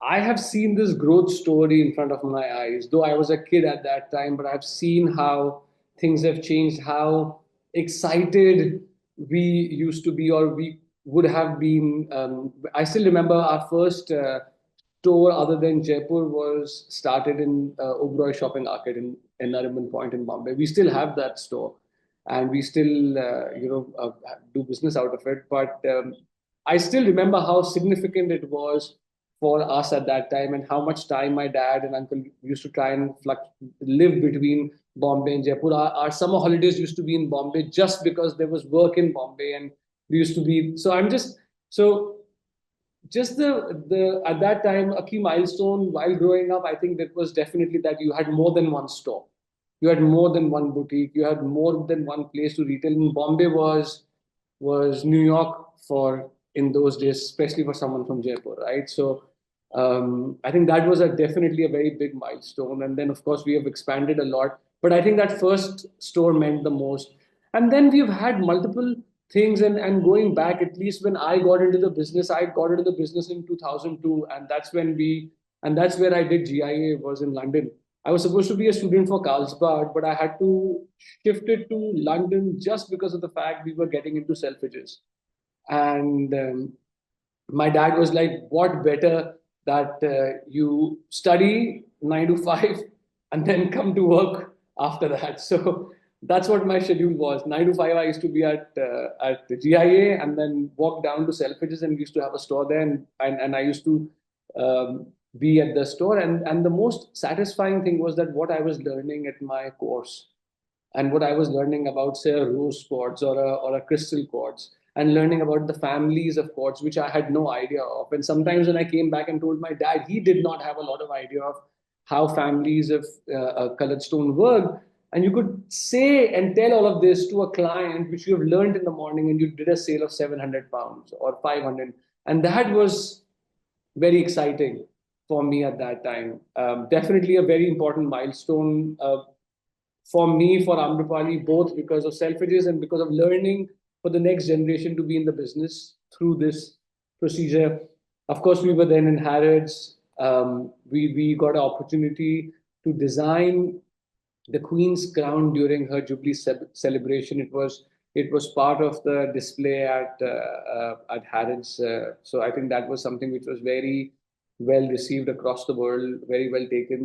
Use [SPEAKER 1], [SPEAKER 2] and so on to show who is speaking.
[SPEAKER 1] I have seen this growth story in front of my eyes, though I was a kid at that time, but I've seen how things have changed, how excited we used to be, or we would have been. I still remember our first store other than Jaipur was started in Oberoi Shopping Market in Nariman Point in Bombay. We still have that store, and we still, do business out of it. But I still remember how significant it was for us at that time, and how much time my dad and uncle used to try and live between Bombay and Jaipur. Our summer holidays used to be in Bombay just because there was work in Bombay, and we used to be. So I'm just so just the at that time a key milestone while growing up. I think that was definitely that you had more than one store, you had more than one boutique, you had more than one place to retail. And Bombay was New York for in those days, especially for someone from Jaipur, right? So I think that was definitely a very big milestone. And then, of course, we have expanded a lot. But I think that first store meant the most. And then we've had multiple things. And going back, at least when I got into the business in 2002. And that's where I did GIA, was in London. I was supposed to be a student for Carlsbad, but I had to shift it to London just because of the fact we were getting into Selfridges. And my dad was like, what better that you study 9 to 5 and then come to work after that. So that's what my schedule was. 9 to 5, I used to be at the GIA and then walk down to Selfridges, and we used to have a store there. And I used to be at the store. And the most satisfying thing was that what I was learning at my course, and what I was learning about, say, a rose quartz or a crystal quartz, and learning about the families of quartz, which I had no idea of. And sometimes when I came back and told my dad, he did not have a lot of idea of how families of colored stone work. And you could say and tell all of this to a client, which you have learned in the morning, and you did a sale of 700 pounds or 500. And that was very exciting for me at that time. Definitely a very important milestone for me, for Amrapali, both because of Selfridges and because of learning for the next generation to be in the business through this procedure. Of course, we were then in Harrods. We got an opportunity to design the Queen's crown during her Jubilee celebration. It was part of the display at Harrods. So I think that was something which was very well received across the world, very well taken.